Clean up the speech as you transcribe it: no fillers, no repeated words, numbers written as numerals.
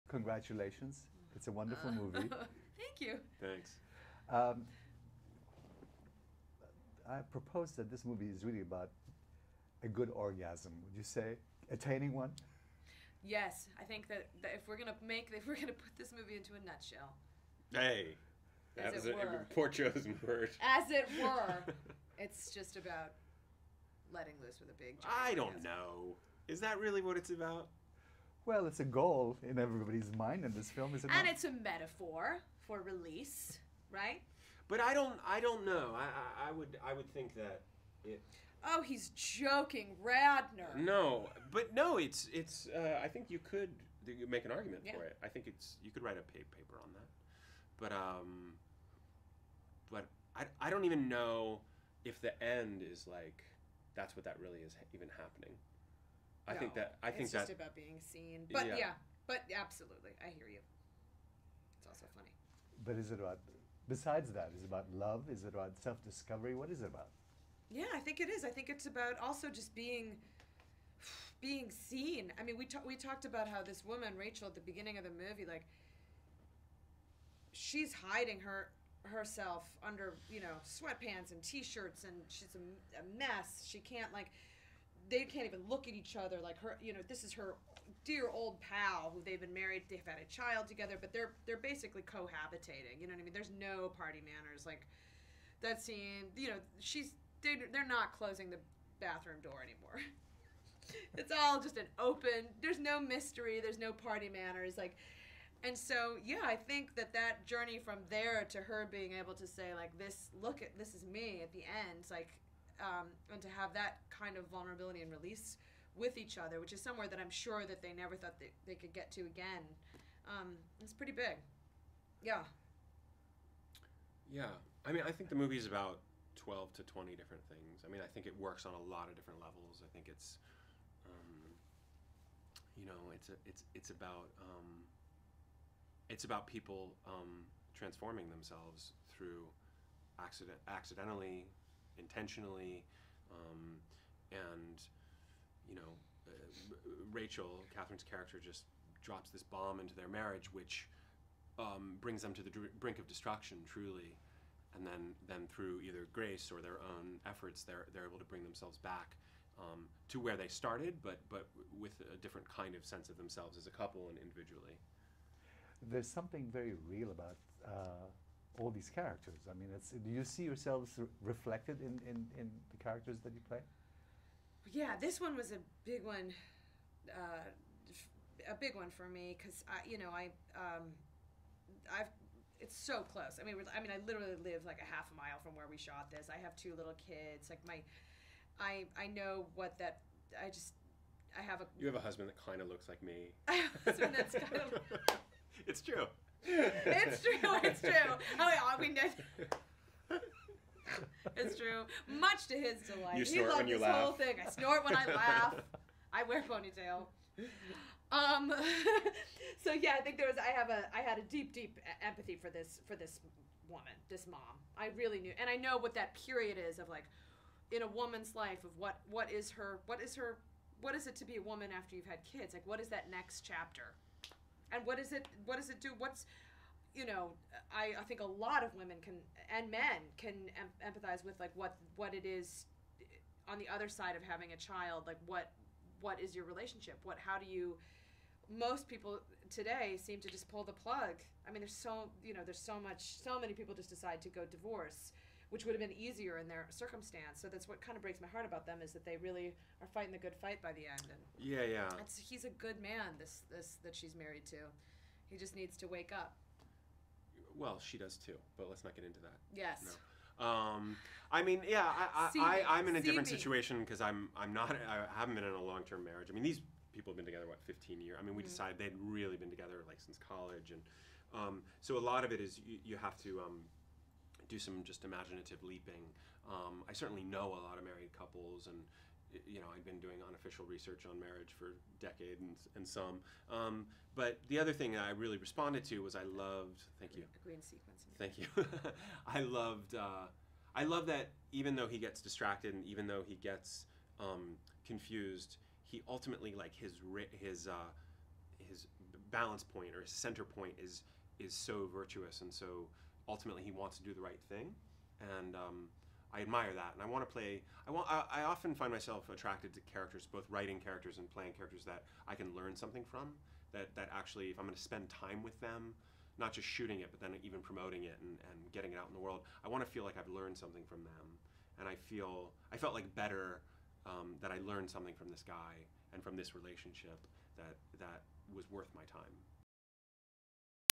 Congratulations. It's a wonderful movie. Thank you. Thanks. Um, I propose that this movie is really about a good orgasm. Would you say attaining one? Yes, I think that if we're gonna put this movie into a nutshell, Hey, that As was it a were. poor chosen word. as it were, it's just about letting loose with a big. Giant I don't orgasm. know. Is that really what it's about? Well, it's a goal in everybody's mind in this film, is it And not? it's a metaphor for release, right? But I don't know. I would think that it. Oh, he's joking, Radnor. No, but no, it's. I think you could make an argument Yeah. for it. I think you could write a paper on that. But I don't even know if the end is like that's what that really is even happening. I think No, that it's just about being seen. But Yeah. yeah, but absolutely, I hear you. It's also funny. But is it about, besides that, is it about love? Is it about self-discovery? What is it about? Yeah, I think it is. I think it's about also just being seen. I mean, we talked about how this woman Rachel at the beginning of the movie, like, she's hiding herself under sweatpants and t-shirts, and she's a mess. She can't they can't even look at each other. Like this is her dear old pal who they've been married. They've had a child together, but they're basically cohabitating. You know what I mean? There's no party manners. Like that scene. They're not closing the bathroom door anymore. It's all just an open. There's no mystery. There's no party manners. And so, yeah, I think that journey from there to her being able to say, like, this is me at the end, and to have that kind of vulnerability and release with each other, which is somewhere that I'm sure that they never thought they could get to again. It's pretty big. Yeah. Yeah. I mean, I think the movie is about 12 to 20 different things. I mean, I think it works on a lot of different levels. I think it's, it's about people transforming themselves through accidentally, intentionally, and Rachel, Kathryn's character, just drops this bomb into their marriage, which brings them to the brink of destruction, truly. And then through either grace or their own efforts, they're able to bring themselves back to where they started, but with a different kind of sense of themselves as a couple and individually. There's something very real about all these characters. I mean, do you see yourselves reflected in the characters that you play? Yeah, this one was a big one for me because it's so close. I mean, I literally live like a half a mile from where we shot this. I have 2 little kids. Like I know what that. I have a. You have a husband that kind of looks like me. I have a husband that's kind of. It's true. It's true. It's true. Oh yeah, we know. It's true. Much to his delight. You He snort loved when you this laugh. whole thing. I snort when I laugh. I wear ponytail. So yeah, I think I had a deep empathy for this woman, this mom. I really knew, and I know what that period is of, like, in a woman's life, of what is it to be a woman after you've had kids? Like, what is that next chapter? And what does it do? I think a lot of women and men can empathize with, like, what it is on the other side of having a child. Like, what is your relationship? Most people today seem to just pull the plug. I mean, there's so many people just decide to go divorce, which would have been easier in their circumstance. So that's what kind of breaks my heart about them, is that they really are fighting the good fight by the end. And Yeah. he's a good man, this that she's married to. He just needs to wake up. Well, she does too, but let's not get into that. Yes. No. I mean, yeah, I'm in a different situation because I haven't been in a long-term marriage. I mean, these people have been together, 15 years? I mean, we decided they'd really been together, like, since college. And so a lot of it is you have to do some just imaginative leaping. I certainly know a lot of married couples, and I'd been doing unofficial research on marriage for decades and some. But the other thing that I really responded to was I loved. Thank you. A green sequence. Thank you. I love that even though he gets distracted and even though he gets confused, he ultimately, like, his balance point or his center point is so virtuous, and so ultimately he wants to do the right thing, and I admire that, and I want to play. I often find myself attracted to characters, both writing characters and playing characters that I can learn something from. That actually, if I'm going to spend time with them, not just shooting it, but then even promoting it and getting it out in the world, I want to feel like I've learned something from them, and I felt like better that I learned something from this guy and from this relationship that was worth my time.